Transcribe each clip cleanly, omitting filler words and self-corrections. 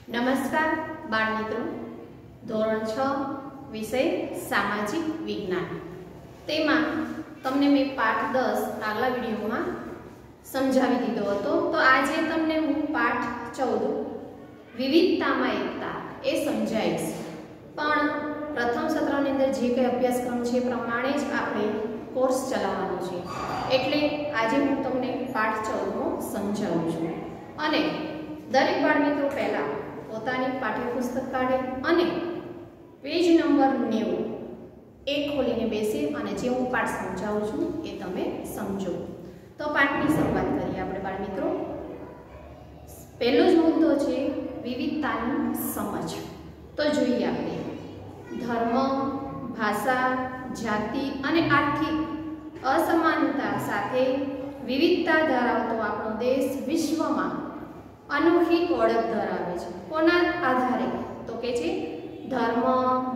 નમસ્કાર બાળ મિત્રો, ધોરણ 6 વિષય સામાજિક વિજ્ઞાન. તેમાં તમને મેં પાઠ 10 આગલા વિડીયોમાં સમજાવી દીધો હતો. તો આજે તમને હું પાઠ 14 વિવિધતામાં એકતા એ સમજાવીશ. પણ પ્રથમ સત્રની અંદર જે કંઈ અભ્યાસક્રમ છે પ્રમાણે જ આપણે કોર્સ ચલાવવાનો છે. એટલે આજે હું તમને પાઠ 14 સમજાવું છું. અને દરેક બાળ મિત્રો પહેલા પોતાની પાઠ્યપુસ્તક કાઢે અને પેજ નંબર 90 એ ખોલીને બેસે અને જે હું પાઠ સમજાવું છું એ તમે સમજો. તો પાઠની શરૂઆત કરીએ આપણે બાળ મિત્રો. પહેલો જ મુદ્દો છે વિવિધતાની સમજ. તો જોઈએ આપણે ધર્મ, ભાષા, જાતિ અને આર્થિક અસમાનતા સાથે વિવિધતા ધરાવતો આપણો દેશ વિશ્વમાં અનોખી ઓળખ ધરાવે છે. કોના આધારે? તો કે છે ધર્મ,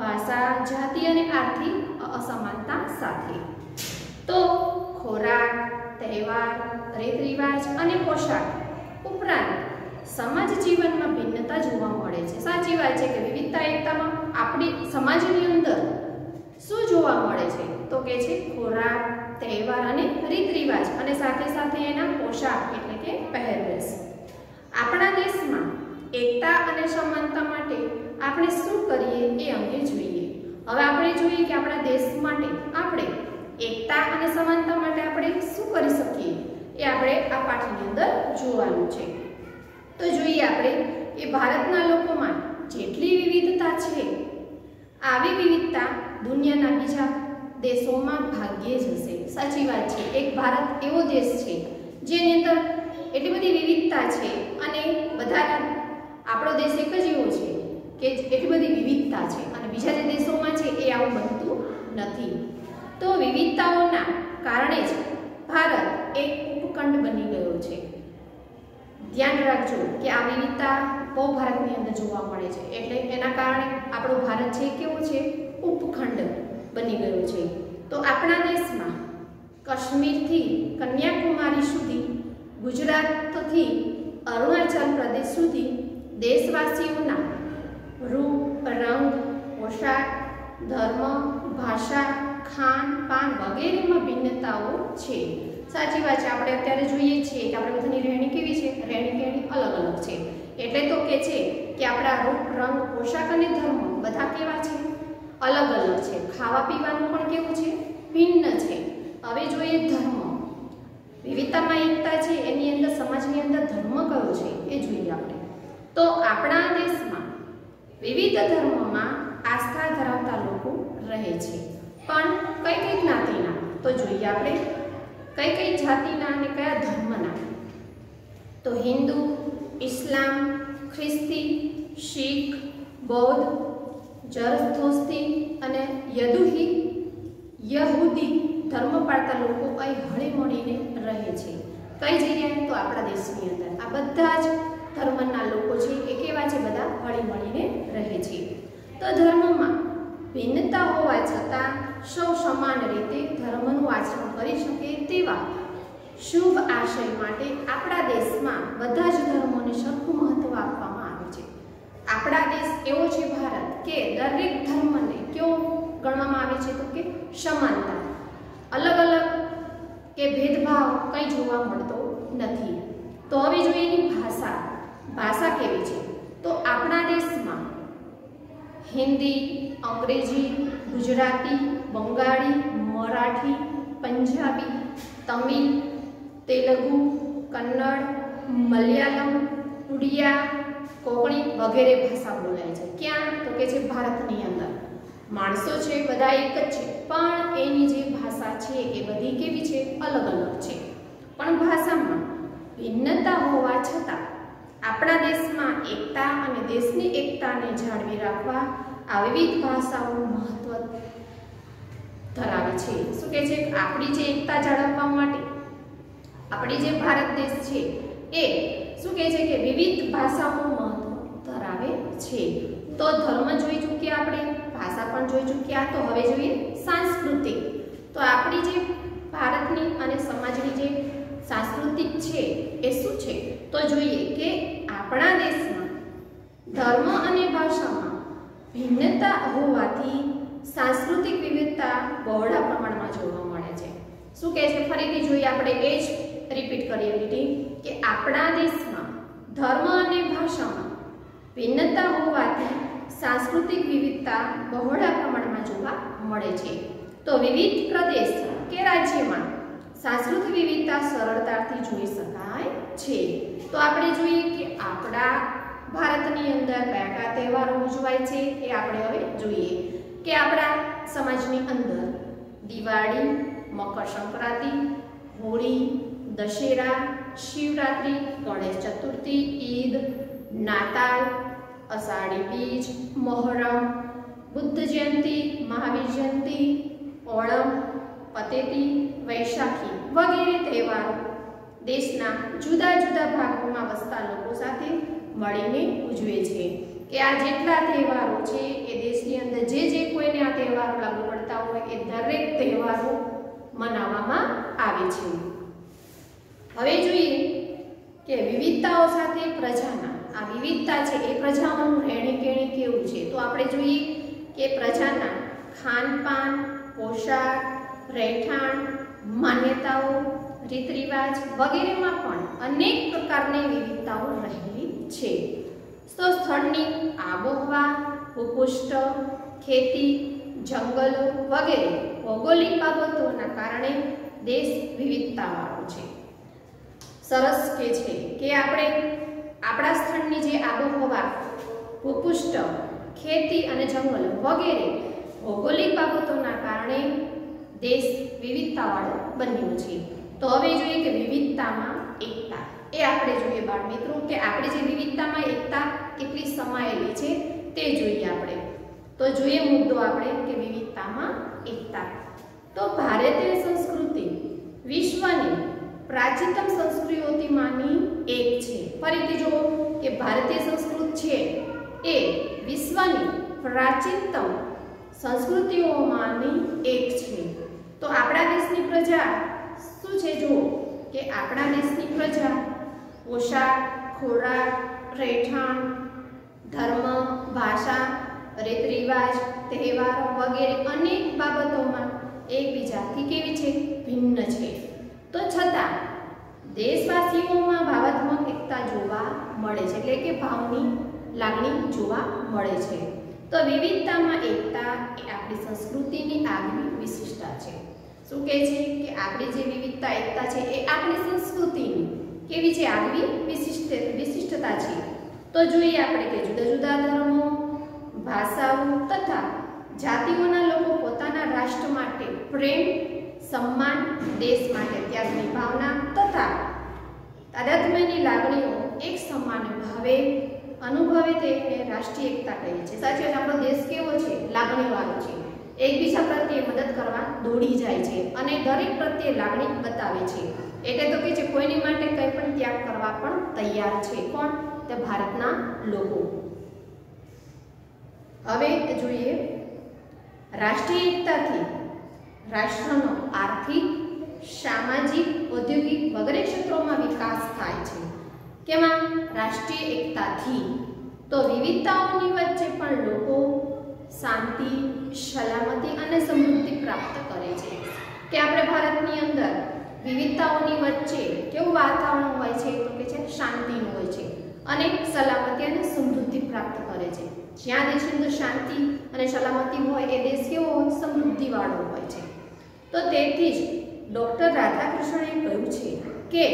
ભાષા, જાતિ અને આર્થિક અસમાનતા સાથે. તો ખોરાક, તહેવાર, રીત રિવાજ અને પોશાક ઉપરાંત સમાજ જીવનમાં ભિન્નતા જોવા મળે છે. સાચી વાત છે કે વિવિધતા એકતામાં આપણી સમાજની અંદર શું જોવા મળે છે? તો કે છે ખોરાક, તહેવાર અને રીત રિવાજ અને સાથે સાથે એના પોશાક એટલે કે પહેરવેશ. આપણા દેશમાં એકતા અને સમાનતા માટે આપણે શું કરીએ એ અંગે જોઈએ. હવે આપણે જોઈએ કે આપણા દેશ માટે આપણે એકતા અને સમાનતા માટે આપણે શું કરી શકીએ એ આપણે આ પાઠની અંદર જોવાનું છે. તો જોઈએ આપણે કે ભારતના લોકોમાં જેટલી વિવિધતા છે આવી વિવિધતા દુનિયાના બીજા દેશોમાં ભાગ્યે જ હશે. સાચી વાત છે. એક ભારત એવો દેશ છે જેની અંદર એટલી બધી વિવિધતા છે અને બધા આપણો દેશ એક જ એવો છે કે એટલી બધી વિવિધતા છે અને બીજા જે દેશોમાં છે એ આવું બનતું નથી. તો વિવિધતાઓના કારણે જ ભારત એક ઉપખંડ બની ગયો છે. ધ્યાન રાખજો કે આ વિવિધતા બહુ ભારતની અંદર જોવા મળે છે. એટલે એના કારણે આપણો ભારત છે કેવો છે? ઉપખંડ બની ગયો છે. તો આપણા દેશમાં કાશ્મીરથી કન્યાકુમારી સુધી, ગુજરાતથી અરુણાચલ પ્રદેશ સુધી દેશવાસીઓના રૂપ, રંગ, પોશાક, ધર્મ, ભાષા, ખાન પાન વગેરેમાં ભિન્નતાઓ છે. સાચી વાત છે. આપણે અત્યારે જોઈએ છીએ કે આપણે બધાની રહેણી કેવી છે? રહેણી કહેણી અલગ અલગ છે. એટલે તો કે છે કે આપણા રૂપ, રંગ, પોશાક અને ધર્મ બધા કેવા છે? અલગ અલગ છે. ખાવા પીવાનું પણ કેવું છે? ભિન્ન છે. હવે જોઈએ ધર્મ. વિવિધતામાં એકતા છે એની અંદર સમાજની અંદર ધર્મ કયો છે એ જોઈએ આપણે. તો આપણા દેશમાં વિવિધ ધર્મોમાં આસ્થા ધરાવતા લોકો રહે છે. પણ કઈ કઈ જ્ઞાતિના? તો જોઈએ આપણે કઈ કઈ જાતિના અને કયા ધર્મના. તો હિન્દુ, ઇસ્લામ, ખ્રિસ્તી, શીખ, બૌદ્ધ, જરથોસ્તી અને યહૂદી ધર્મ પાળતા લોકો અહીં હળી મળીને રહે છે. કઈ જગ્યાએ? તો આપણા દેશની અંદર આ બધા જ ધર્મના લોકો છે એ કેવા છે? બધા હળી મળીને રહે છે. તો ધર્મમાં ભિન્નતા હોવા છતાં સૌ સમાન રીતે ધર્મનું આચરણ કરી શકે તેવા શુભ આશય માટે આપણા દેશમાં બધા જ ધર્મોને સરખું મહત્વ આપવામાં આવે છે. આપણા દેશ એવો છે ભારત કે દરેક ધર્મને કેવો ગણવામાં આવે છે? તો કે સમાનતા. અલગ અલગ કે ભેદભાવ કંઈ જોવા મળતો નથી. તો હવે જોઈએ એની ભાષા. ભાષા કેવી છે? તો આપણા દેશમાં હિન્દી, અંગ્રેજી, ગુજરાતી, બંગાળી, મરાઠી, પંજાબી, તમિલ, તેલુગુ, કન્નડ, મલયાલમ, ઉડિયા, કોંકણી વગેરે ભાષા બોલાય છે. ક્યાં? તો કે છે ભારતની અંદર. માણસો છે બધા એક જ છે પણ એની જે ભાષા છે એ બધી કેવી છે? અલગ અલગ છે. પણ ભાષામાં ભિન્નતા હોવા છતાં આપણા દેશમાં એકતા અને દેશની એકતાને જાળવી રાખવા આ વિવિધ ભાષાઓ મહત્વ ધરાવે છે. શું કહે છે? આપણી જે એકતા જાળવવા માટે આપણી જે ભારત દેશ છે એ શું કહે છે કે વિવિધ ભાષાઓ મહત્વ ધરાવે છે. તો ધર્મ જોઈ ચૂક્યા આપણે, ભાષા પણ જોઈ ચૂક્યા. તો હવે જોઈએ સાંસ્કૃતિક. તો આપણી જે ભારતની અને સમાજની જે સાંસ્કૃતિક છે એ શું છે? તો જોઈએ કે આપણા દેશમાં ધર્મ અને ભાષામાં ભિન્નતા હોવાથી સાંસ્કૃતિક વિવિધતા બહોળા પ્રમાણમાં જોવા મળે છે। શું કહે છે? ફરીથી જોઈએ આપણે, એ જ રિપીટ કરીએ લીટી કે આપણા દેશમાં ધર્મ અને ભાષામાં ભિન્નતા હોવાથી સાંસ્કૃતિક વિવિધતા બહોળા પ્રમાણમાં જોવા મળે છે। તો વિવિધ પ્રદેશ કે રાજ્યમાં સાંસ્કૃતિક વિવિધતા સરળતાથી જોઈ શકાય છે। તો આપણે જોઈએ કે આપણા ભારતની અંદર કયા કયા તહેવારો ઉજવાય છે એ આપણે હવે જોઈએ કે આપણા સમાજની અંદર દિવાળી, મકર સંક્રાંતિ, હોળી, દશેરા, શિવરાત્રી, ગણેશ ચતુર્થી, ઈદ, નાતાલ, અષાઢી બીજ, મોહરમ, બુદ્ધ જયંતિ, મહાવીર જયંતિ, ઓણમ, પતેતી, વૈશાખી વગેરે તહેવારો દેશના જુદા જુદા ભાગોમાં વસતા લોકો સાથે મળીને ઉજવે છે। કે આ જેટલા તહેવારો છે એ દેશની અંદર જે કોઈને આ તહેવારો લાગુ પડતા હોય એ દરેક તહેવારો મનાવવામાં આવે છે। હવે જોઈએ કે વિવિધતાઓ સાથે પ્રજાના આ વિવિધતા છે એ પ્રજાઓનું રહેણી-કહેણી કેવું છે। તો આપણે જોઈએ કે પ્રજાના ખાનપાન, પોશાક, રહેઠાણ, માન્યતાઓ, રીત રિવાજ વગેરેમાં પણ અનેક પ્રકારની વિવિધતાઓ રહેલી છે। તો સ્થળની આબોહવા, ભૂપૃષ્ઠ, ખેતી, જંગલો વગેરે ભૌગોલિક બાબતોના કારણે દેશ વિવિધતાવાળો છે। સરસ કે છે કે આપણે આપણા સ્થળની જે આબોહવા, ભૂપૃષ્ઠ, ખેતી અને જંગલો વગેરે ભૌગોલિક બાબતોના કારણે દેશ વિવિધતાવાળો બન્યો છે। તો હવે જોઈએ કે વિવિધતામાં એકતા એ આપણે જોઈએ બાળ મિત્રો કે આપણે જે વિવિધતામાં એકતા કેટલી સમાયેલી છે તે જોઈએ આપણે। તો જોઈએ મુદ્દો આપણે કે વિવિધતામાં એકતા। તો ભારતીય સંસ્કૃતિ વિશ્વની પ્રાચીનતમ સંસ્કૃતિઓમાંની એક છે। ફરીથી જુઓ કે ભારતીય સંસ્કૃતિ છે એ વિશ્વની પ્રાચીનતમ સંસ્કૃતિઓમાંની એક છે। તો આપણા દેશની પ્રજા શું છે? જુઓ કે આપણા દેશની પ્રજા પોશાક, ખોરાક, રહેઠાણ, ધર્મ, ભાષા, રીત રિવાજ, તહેવારો વગેરે અનેક બાબતોમાં એકબીજાથી કેવી છે? ભિન્ન છે। તો છતાં દેશવાસીઓમાં ભાવાત્મક એકતા જોવા મળે છે, એટલે કે ભાવની લાગણી જોવા મળે છે। તો વિવિધતામાં એકતા એ આપણી સંસ્કૃતિની આગવી વિશિષ્ટતા છે। શું કહે છે કે આપણી જે વિવિધતા એકતા છે એ આપણી સંસ્કૃતિની કેવી છે? આગવી વિશિષ્ટતા છે। તો જોઈએ આપણે કે જુદા જુદા ધર્મો, ભાષાઓ તથા જાતિઓના લોકો પોતાના રાષ્ટ્ર માટે પ્રેમ, સન્માન, દેશ માટે ત્યાગની ભાવના તથા તાદાત્મ્યની લાગણીઓ એક સમાન ભાવે અનુભવે તેને રાષ્ટ્રીય એકતા કહે છે। સાચી વાત, આપણો દેશ કેવો છે? લાગણીવાળો છે, એકબીજા પ્રત્યે મદદ કરવા દોડી જાય છે અને દરેક પ્રત્યે લાગણી બતાવે છે। એટલે તો કે છે કોઈની માટે કંઈ પણ ત્યાગ કરવા પણ તૈયાર છે। કોણ? તે ભારતના લોકો। હવે જોઈએ રાષ્ટ્રીય એકતાથી રાષ્ટ્રનો આર્થિક, સામાજિક, ઔદ્યોગિક વગેરે ક્ષેત્રોમાં વિકાસ થાય છે। કેમાં? રાષ્ટ્રીય એકતાથી। તો વિવિધતાઓની વચ્ચે પણ લોકો શાંતિ, સલામતી અને સમૃદ્ધિ પ્રાપ્ત કરે છે। કે આપણે ભારતની અંદર વિવિધતાઓની વચ્ચે કેવું વાતાવરણ હોય છે? તો કે છે શાંતિનું હોય છે અને સલામતી અને સમૃદ્ધિ પ્રાપ્ત કરે છે। જ્યાં દેશની અંદર શાંતિ અને સલામતી હોય એ દેશ કેવો હોય? સમૃદ્ધિવાળો હોય છે। તો તેથી જ ડૉક્ટર રાધાકૃષ્ણને કહ્યું છે કે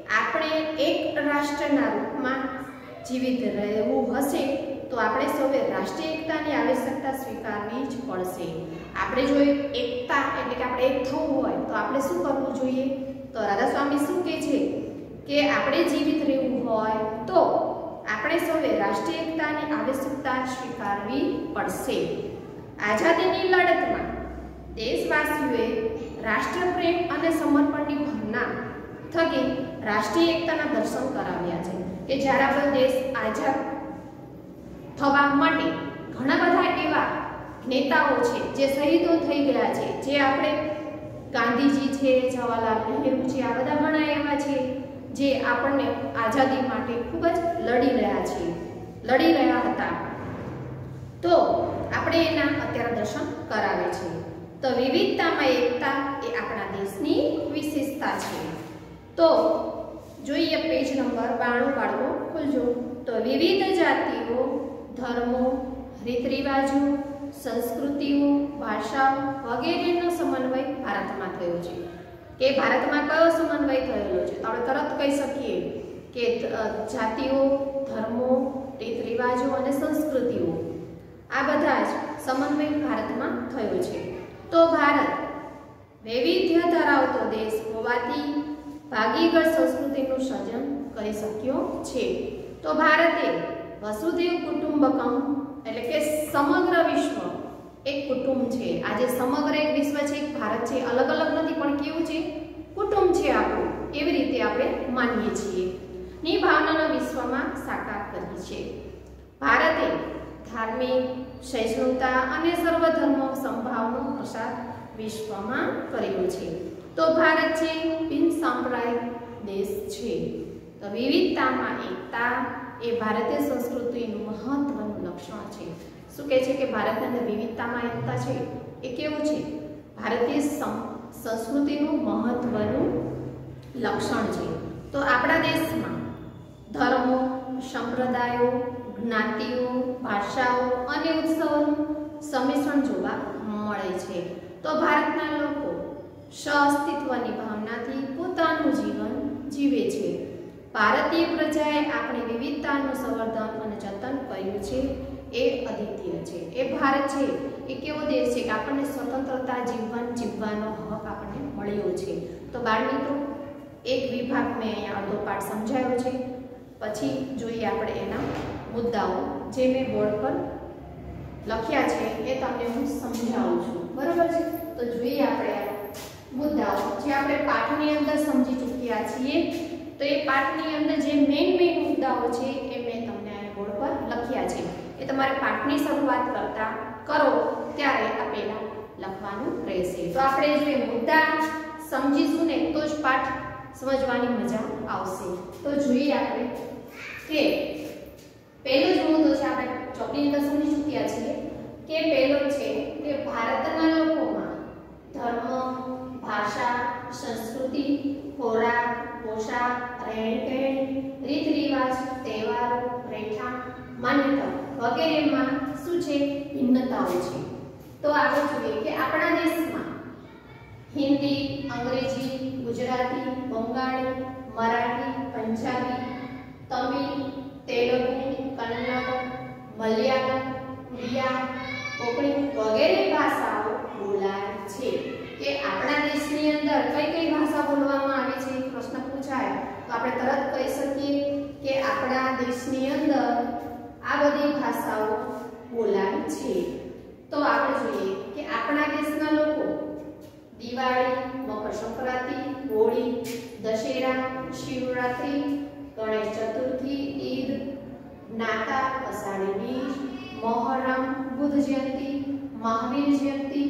આપણે એક રાષ્ટ્રના રૂપમાં જીવિત રહેવું હશે તો આપણે સૌએ રાષ્ટ્રીય એકતાની આવશ્યકતા સ્વીકારવી જ પડશે। આપણે જો એકતા એટલે કે આપણે એક થવું હોય તો આપણે શું કરવું જોઈએ? તો રાધાસ્વામી શું કહે છે કે આપણે જીવિત રહેવું હોય તો આપણે સૌએ રાષ્ટ્રીય એકતાની આવશ્યકતા સ્વીકારવી પડશે। આઝાદીની લડતમાં દેશવાસીઓએ રાષ્ટ્રપ્રેમ અને સમર્પણની ભાવના થકી રાષ્ટ્રીય એકતાના દર્શન કરાવ્યા છે। કે જ્યારે આપણો દેશ આઝાદ થવા માટે ઘણા બધા એવા નેતાઓ છે જે શહીદો થઈ ગયા છે, જે આપણે ગાંધીજી છે, જવાહરલાલ નહેરુ છે, આ બધા ઘણા એવા છે જે આપણને આઝાદી માટે ખૂબ જ લડી રહ્યા છે। લડી રહ્યા હતા, તો આપણે એના અત્યારે દર્શન કરાવે છે. તો વિવિધતામાં એકતા એ આપણા દેશની વિશેષતા છે. તો જોઈએ પેજ નંબર 92 બાળકો ખોલજો. તો વિવિધ જાતિઓ, ધર્મો, રીત રિવાજો, સંસ્કૃતિઓ, ભાષાઓ વગેરેનો સમન્વય ભારતમાં થયો છે. કે ભારતમાં કયો સમન્વય થયેલો છે? તો આપણે તરત કહી શકીએ કે જાતિઓ, ધર્મો, રીત રિવાજો અને સંસ્કૃતિઓ આ બધા જ સમન્વય ભારતમાં થયો છે. તો ભારત વૈવિધ્ય ધરાવતો દેશ હોવાથી ભાગીગળ સંસ્કૃતિનું સર્જન કરી શક્યો છે. તો ભારતે વસુધૈવ કુટુંબકમ એટલે કે સમગ્ર વિશ્વ એક કુટુંબ છે. આજે સમગ્ર એક વિશ્વ છે, એક ભારત છે, અલગ અલગ નથી પણ કેવું છે? કુટુંબ છે આપણું. એવી રીતે આપણે માનીએ છીએ. ની ભાવનાનો વિશ્વમાં સાકાર કરી છે. ભારતે ધાર્મિક સહિષ્ણુતા અને સર્વધર્મ સંભાવનો પ્રસાર વિશ્વમાં કર્યો છે. તો ભારત છે બિન સાંપ્રદાયિક દેશ છે. તો વિવિધતામાં એકતા એ ભારતીય સંસ્કૃતિનું મહત્વનું લક્ષણ છે. શું કહે છે કે ભારતની અંદર વિવિધતામાં એકતા છે એ કેવું છે? ભારતીય સંસ્કૃતિનું મહત્વનું લક્ષણ છે. તો આપણા દેશમાં ધર્મો, સંપ્રદાયો, જ્ઞાતિઓ, ભાષાઓ અને ઉત્સવોનું સંમિશ્રણ જોવા મળે છે. તો ભારતના લોકો સહઅસ્તિત્વની ભાવનાથી પોતાનું જીવન જીવે છે. ભારતીય પ્રજાએ આપણી વિવિધતાનું સંવર્ધન અને જતન કર્યું છે એ અદ્વિતીય છે. એ ભારત છે એ કેવો દેશ છે કે આપણને સ્વતંત્રતા જીવવાનો હક આપણને મળ્યો છે. તો બાળ મિત્રો એક વિભાગ મેં અહીંયા અડધો પાઠ સમજાયો છે. પછી જોઈએ આપણે એના મુદ્દાઓ જે મેં બોર્ડ પર લખ્યા છે એ તમને હું સમજાવું છું. બરાબર છે? તો જોઈએ આપણે મુદ્દાઓ જે આપણે પાઠની અંદર સમજી ચૂક્યા છીએ. તો એ પાઠની અંદર જે મેઇન મુદ્દાઓ છે એ મેં તમને આ બોર્ડ પર લખ્યા છે. એ તમારે પાઠની શરૂઆત કરતા કરો ત્યારે આ પહેલા લખવાનું રહેશે. તો આપણે જો એ મુદ્દા સમજીશું ને તો જ પાઠ સમજવાની મજા આવશે. તો જોઈએ આપણે કે પહેલો જ મુદ્દો છે, આપણે ચોપડી અંદર સમજી ચૂક્યા છીએ કે પહેલો છે કે ભારતના લોકોમાં ધર્મ, ભાષા, સંસ્કૃતિ, ખોરાક, પોશાક, રહેણી-કહેણી, રીત રિવાજ, તહેવારો, રહેઠાણ, માન્યતા વગેરેમાં શું છે? ભિન્નતાઓ છે. તો આગળ જોઈએ કે આપણા દેશમાં હિન્દી, અંગ્રેજી, ગુજરાતી, બંગાળી, મરાઠી, પંજાબી, તમિલ, તેલુગુ, કન્નડ, મલયાલમ, ઉડિયા, કોંકણી વગેરે ભાષાઓ બોલાય છે. કે આપણા દેશની અંદર કઈ કઈ ભાષા બોલવામાં આવે છે? પ્રશ્ન પૂછાય તો આપણે તરત કહી શકીએ કે આપણા દેશની અંદર આ બધી ભાષાઓ બોલાય છે. તો આપણે જોઈએ કે આપણા દેશના લોકો દિવાળી, મકર સંક્રાંતિ, હોળી, દશેરા, શિવરાત્રી, ગણેશ ચતુર્થી, ઈદ, નાતાલ, અષાઢી બીજ, મોહરમ, બુદ્ધ જયંતિ, મહાવીર જયંતિ,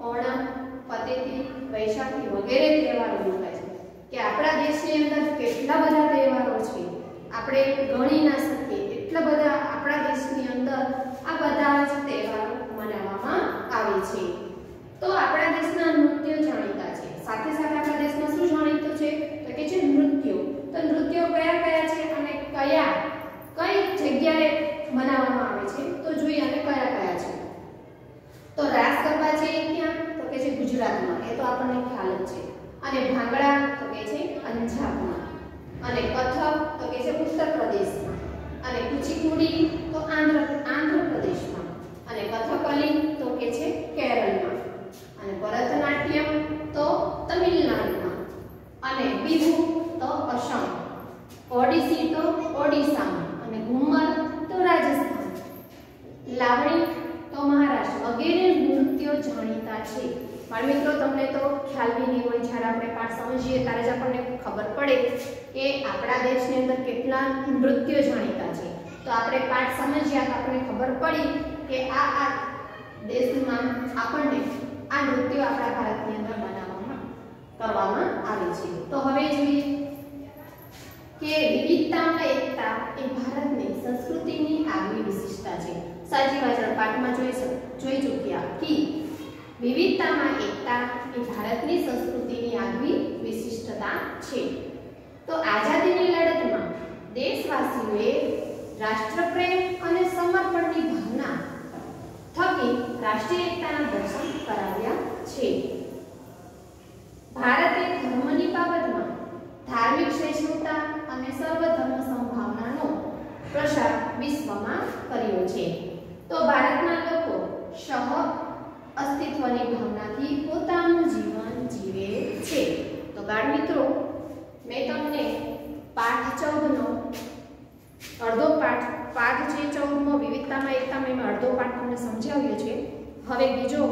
ઓણમ, પતેતી, વૈશાખી વગેરે તહેવારો ઉજવાય છે. કે આપણા દેશની અંદર કેટલા બધા તહેવારો છે આપણે ગણી ના શકીએ. એટલા બધા આપણા દેશની અંદર આ બધા જ તહેવારો મનાવવામાં આવે છે. તો આપણા દેશના નૃત્યો જાણીતા છે. સાથે સાથે આપણા દેશમાં શું જાણીતું છે? તો કે છે નૃત્યો. તો નૃત્યો કયા કયા છે અને કઈ જગ્યાએ મનાવવામાં આવે છે? તો જોઈએ અને કયા કયા છે. તો રાસ ગરબા છે ક્યાં? તો કે છે ગુજરાતમાં. એ તો આપણને ખ્યાલ જ છે. અને ભાંગડા તો કે છે પંજાબમાં. અને કથક તો કે છે ઉત્તર પ્રદેશમાં. અને કુચીપુડી તો આંધ્ર પ્રદેશમાં. અને કથકલી તો કે છે કેરળમાં. અને ભરતનાટ્યમ તો તમિલનાડુમાં. અને બિહુ તો અસમ. ઓડિસી તો ઓડિશામાં. અને ઘુમર તો રાજસ્થાન. લાવણી તો મહારાષ્ટ્ર વગેરે નૃત્યો જાણીતા છે. બાળ મિત્રો તમને તો ખ્યાલ બી નહીં હોય, જ્યારે આપણે પાઠ સમજીએ ત્યારે જ આપણને ખબર પડે કે આપણા દેશની અંદર કેટલા નૃત્યો જાણીતા છે. તો આપણે પાઠ સમજ્યા તો આપણને ખબર પડી કે આ દેશમાં આપણને આ નૃત્યો આપણા ભારતની અંદર કરવામાં આવે છે. તો હવે જોઈએ કે વિવિધતામાં એકતા એ ભારતની સંસ્કૃતિની આગવી વિશિષ્ટતા છે. સાચી વાત પાઠમાં જોઈ ચૂક્યા કે વિવિધતામાં એકતા એ ભારતની સંસ્કૃતિની આગવી વિશિષ્ટતા છે. તો આઝાદીની લડતમાં દેશવાસીઓએ રાષ્ટ્રપ્રેમ અને સમર્પણની ભાવના થકી રાષ્ટ્રીય એકતાના દર્શન કરાવ્યા છે. ભારતે ધર્મની બાબતમાં ધાર્મિક સહિષ્ણુતા અને સર્વધર્મ સમભાવનાનો પ્રસાર વિશ્વમાં કર્યો છે. તો ભારતના લોકો સહ અસ્તિત્વની ભાવનાથી પોતાનું જીવન જીવે છે. તો બાળ મિત્રો, મેં તમને પાઠ 14 નો અડધો પાઠ જે 14મો વિવિધતામાં એકતામાં એમાં અડધો પાઠ તમને સમજાવ્યો છે. હવે બીજો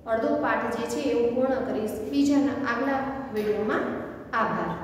અડધો પાઠ જે છે એ હું પૂર્ણ કરીશ બીજાના આગલા વિડીયોમાં. આભાર.